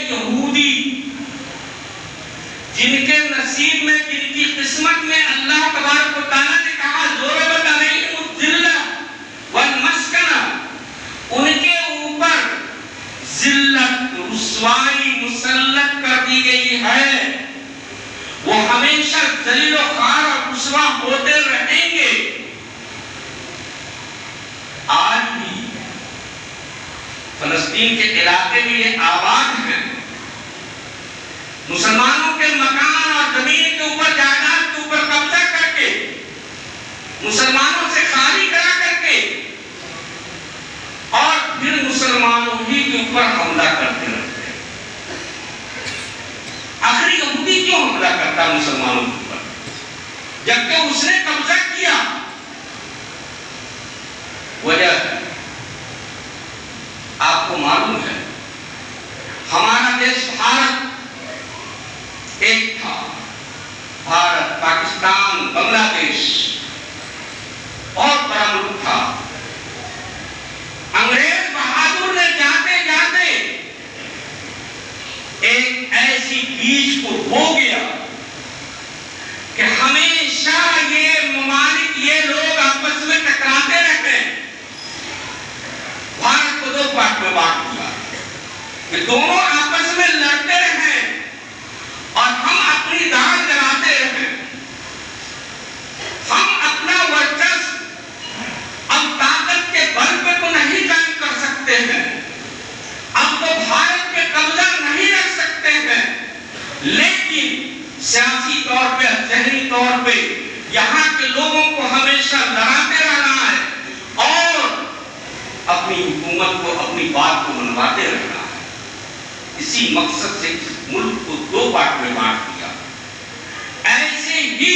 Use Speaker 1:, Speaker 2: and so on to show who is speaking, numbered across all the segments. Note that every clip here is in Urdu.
Speaker 1: یہودی جن کے نصیب میں، جن کی قسمت میں اللہ تبارک و تعالیٰ نے کہا ضربت علیہم الذلہ والمسکنہ، ان کے اوپر ذلت، رسوائی مسلط کر دی گئی ہے، وہ ہمیشہ ذلیل و خوار اور رسوا ہوتے رہیں گے۔ آج بھی فلسطین کے علاقے میں یہ آباد ہیں، مسلمانوں کے مکان اور زمین کے اوپر، جائیداد کے اوپر قبضہ کر کے، مسلمانوں سے خالی کرا کر کے، اور پھر مسلمانوں ہی کے اوپر حملہ کرتے رہتے ہیں۔ آخر یہودی کیوں حملہ کرتا ہے مسلمانوں کے اوپر جبکہ اس نے قبضہ کیا؟ وجہ ہے، آپ کو معلوم ہے ہمارا دیش بھارت ایک تھا، بھارت، پاکستان، بنگلہ دیش بہت بڑا ملک تھا۔ انگریز بہادر نے جاتے جاتے ایک ایسی بیج کو بو گیا کہ ہمیشہ یہ ممالک، یہ لوگ آپس میں ٹکراتے رہتے ہیں۔ بھارت کو دو پارٹ میں بانٹ دیا کہ دونوں آپس میں لڑتے رہیں اور ہم اپنی داغ لگاتے رہیں۔ ہم اپنا ورچسو اب طاقت کے بل پہ تو نہیں قائم کر سکتے ہیں، اب تو بھارت پہ قبضہ نہیں رکھ سکتے ہیں، لیکن سیاسی طور پہ، ذہنی طور پہ یہاں کے لوگوں کو ہمیشہ لڑاتے رہنا ہے اور اپنی حکومت کو، اپنی بات کو منواتے رہنا ہے۔ اسی مقصد سے اس ملک کو دو پارٹ میں بانٹ دیا۔ ایسے ہی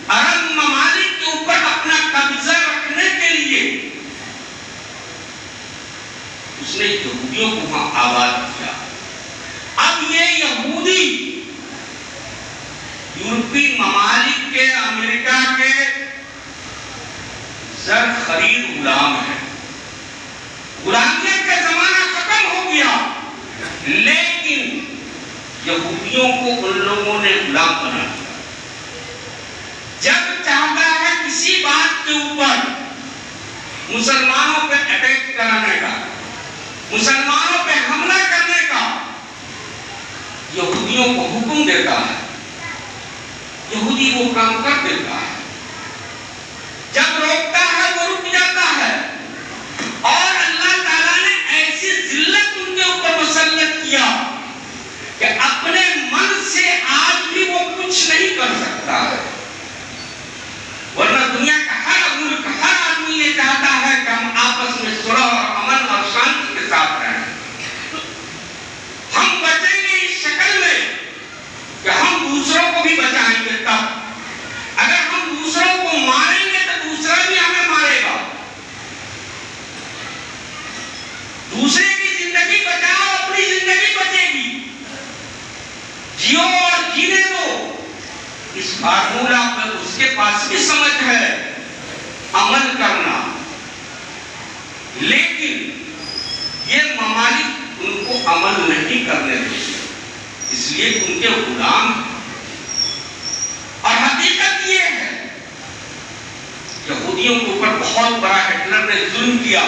Speaker 1: عرب ممالک کے اوپر اپنا قبضہ رکھنے کے لیے اس نے یہودیوں کو وہاں آباد کیا۔ اب یہ یہودی یورپی ممالک کے، امریکہ کے زر خرید غلام ہیں۔ غلامیت کا زمانہ ختم ہو گیا، لیکن یہودیوں کو ان لوگوں نے غلام بنا دیا۔ جب چاہتا ہے کسی بات کے اوپر مسلمانوں پہ اٹیک کرانے کا، مسلمانوں پہ حملہ کرنے کا، یہودیوں کو حکم دیتا ہے، یہودی وہ کام کر دیتا ہے۔ جب روکتا ہے وہ رک جاتا ہے، اور اللہ تعالیٰ نے ایسی ذلت ان کے اوپر مسلط کیا کہ اپنے من سے آج بھی وہ کچھ نہیں کر سکتا ہے۔ ورنہ دنیا کا ہر ملک، ہر آدمی یہ چاہتا ہے کہ ہم آپس میں صلح اور امن اور شانتی کے ساتھ رہیں۔ ہم بچیں گے اس شکل میں کہ ہم دوسروں کو بھی بچائیں گے۔ تب اگر ہم دوسروں کو ماریں گے تو دوسرا بھی ہمیں مارے گا۔ دوسرے کی زندگی بچاؤ، اپنی زندگی بچے گی۔ جیو اور جینے دو، اس فارمولہ پر اس کے پاس بھی سمجھ ہے عمل کرنا، لیکن یہ ممالک ان کو عمل نہیں کرنے دیتے، اس لیے ان کے غلام ہیں۔ اور حقیقت یہ ہے یہودیوں کے اوپر بہت بڑا ہٹلر نے ظلم کیا،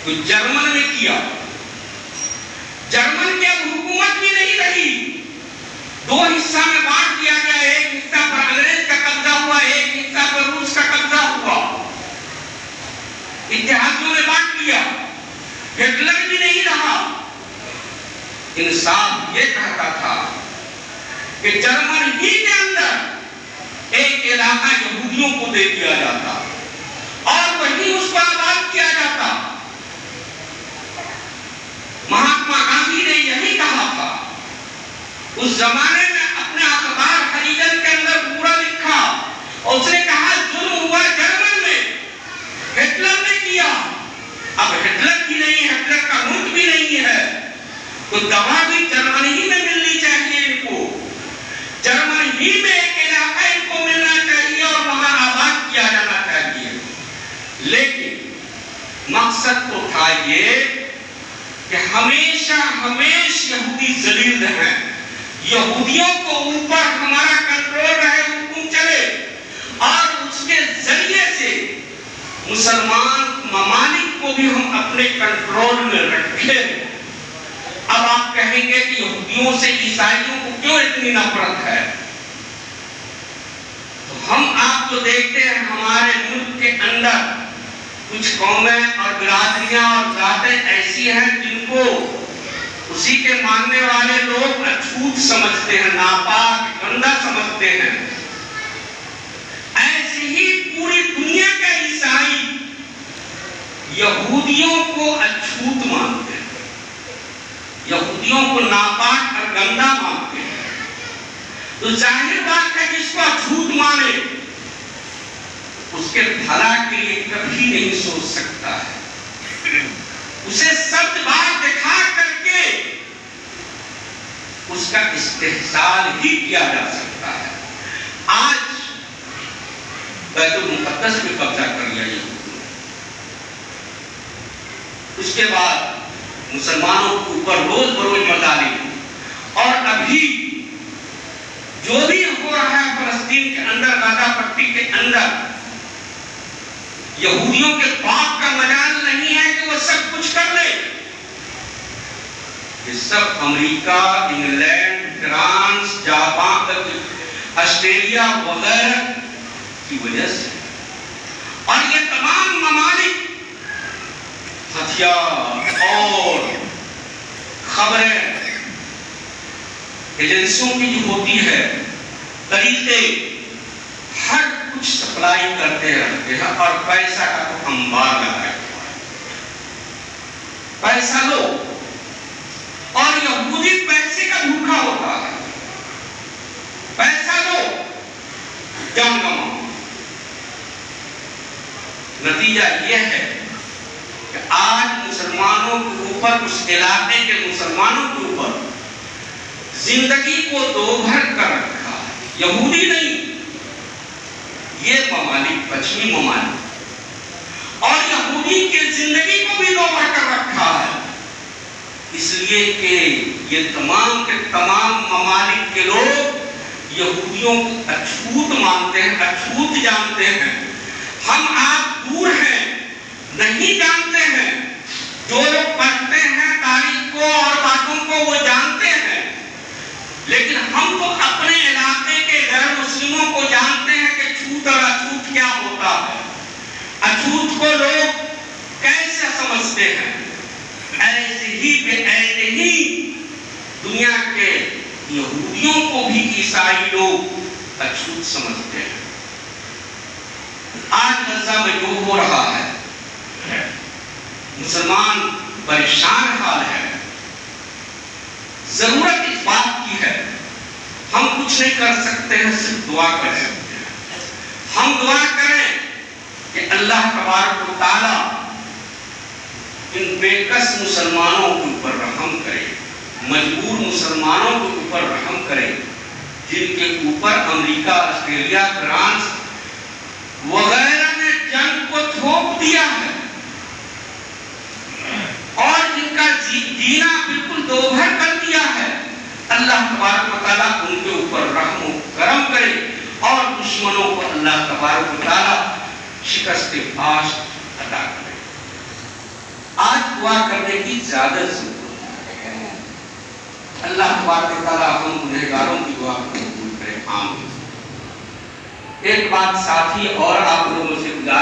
Speaker 1: تو جرمن میں کیا۔ جرمن کی اب حکومت بھی نہیں رہی، دو حصہ میں بانٹ دیا گیا، ایک حصہ پر انگریز کا قبضہ ہوا، ایک حصہ پر روس کا قبضہ ہوا، اتحادیوں نے بانٹ لیا، ہٹلر بھی نہیں رہا۔ انصاف یہ کہتا تھا کہ جرمن ہی کے اندر ایک علاقہ یہودیوں کو دے دیا جاتا اور وہیں اس کو آباد کیا جاتا۔ مہاتما گاندھی نے یہی کہا تھا، اس زمانے میں اپنے اخبار ہریجن کے اندر پورا لکھا، اور اس نے کہا ظلم ہوا جرمن میں، ہٹلر نے کیا۔ اب ہٹلر بھی نہیں، ہٹلر کا ملک بھی نہیں ہے، تو دوا بھی جرمن ہی میں ملنی چاہیے ان کو، جرمن ہی میں ایک علاقہ ان کو ملنا چاہیے اور وہاں آباد کیا جانا چاہیے۔ لیکن مقصد تو تھا یہ کہ ہمیشہ یہودی ذلیل ہیں، یہودیوں کو اوپر ہمارا کنٹرول رہے، حکم چلے، اور اس کے ذریعے سے مسلمان ممالک کو بھی ہم اپنے کنٹرول میں رکھیں۔ اب آپ کہیں گے کہ یہودیوں سے عیسائیوں کو کیوں اتنی نفرت ہے؟ تو ہم آپ کو دیکھتے ہیں ہمارے ملک کے اندر کچھ قومیں اور برادریاں اور ذاتیں ایسی ہیں جن کو اسی کے ماننے والے لوگ اچھوت سمجھتے ہیں، ناپاک، گندا سمجھتے ہیں۔ ایسی ہی پوری دنیا کا عیسائی یہودیوں کو اچھوت مانتے ہیں، یہودیوں کو ناپاک اور گندا مانتے ہیں۔ تو ظاہر بات ہے جس کو اچھوت مانے اس کے بھلا کے لیے کبھی نہیں سوچ سکتا ہے، اسے سب بات دکھا کر کے اس کا استحصال ہی کیا جا سکتا ہے۔ آج بیت المقدس پہ قبضہ کر لیا یہ، اس کے بعد مسلمانوں کے اوپر روز بروز مظالم، اور ابھی جو بھی ہو رہا ہے فلسطین کے اندر، غزہ پٹی کے اندر، یہودیوں کے باپ کا مجال نہیں ہے کہ وہ سب کچھ کر لے۔ یہ سب امریکہ، انگلینڈ، فرانس، جاپان، آسٹریلیا وغیرہ کی وجہ سے، اور یہ تمام ممالک ہتھیار اور خبریں ایجنسیوں کی جو ہوتی ہے، طریقے، ہر کچھ سپلائی کرتے رہتے ہیں، اور پیسہ کا تو انبار لگایا ہوا ہے۔ پیسہ لو، اور یہودی پیسے کا بھوکا ہوتا ہے، پیسہ لو، جان کماؤ۔ نتیجہ یہ ہے کہ آج مسلمانوں کے اوپر، اس علاقے کے مسلمانوں کے اوپر زندگی کو دوبھر کر رکھا ہے۔ یہودی نہیں، یہ ممالک، پچھمی ممالک، اور یہودی کی زندگی کو بھی دوبھر کر رکھا ہے، اس لیے کہ یہ تمام کے تمام ممالک کے لوگ یہودیوں کو اچھوت مانتے ہیں، اچھوت جانتے ہیں۔ ہم آپ دور ہیں، نہیں جانتے ہیں، جو لوگ پڑھتے ہیں تاریخ کو اور باتوں کو وہ جانتے ہیں، لیکن ہم تو اپنے علاقے کے غیر مسلموں کو جانتے ہیں کہ چھوت اور اچھوت کیا ہوتا ہے، اچھوت کو لوگ کیسے سمجھتے ہیں۔ ایسے ہی دنیا کے یہودیوں کو بھی عیسائی لوگ اچھوت سمجھتے ہیں۔ آج غزہ میں جو ہو رہا ہے، مسلمان پریشان حال ہے، ضرورت اس بات کی ہے، ہم کچھ نہیں کر سکتے ہیں، صرف دعا کر سکتے ہیں۔ ہم دعا کریں کہ اللہ تبارک و تعالی ان بے کس مسلمانوں کے اوپر رحم کرے، مجبور مسلمانوں کے اوپر رحم کرے، جن کے اوپر امریکہ، آسٹریلیا، فرانس وغیرہ نے جنگ کو تھوپ دیا ہے، اور جن کا جینا بالکل دوبھر کر دیا ہے۔ اللہ تبارک و تعالیٰ ان کے اوپر رحم و کرم کرے، اور دشمنوں کو اللہ تبارک و تعالیٰ شکست باش عطا کرے۔ آج دعا کرنے کی زیادہ ضرورت ہے۔ اللہ تبارک و تعالیٰ ہم گنہگاروں کی دعا کو قبول کرے، آمین۔ ایک بات ساتھی اور آپ لوگوں سے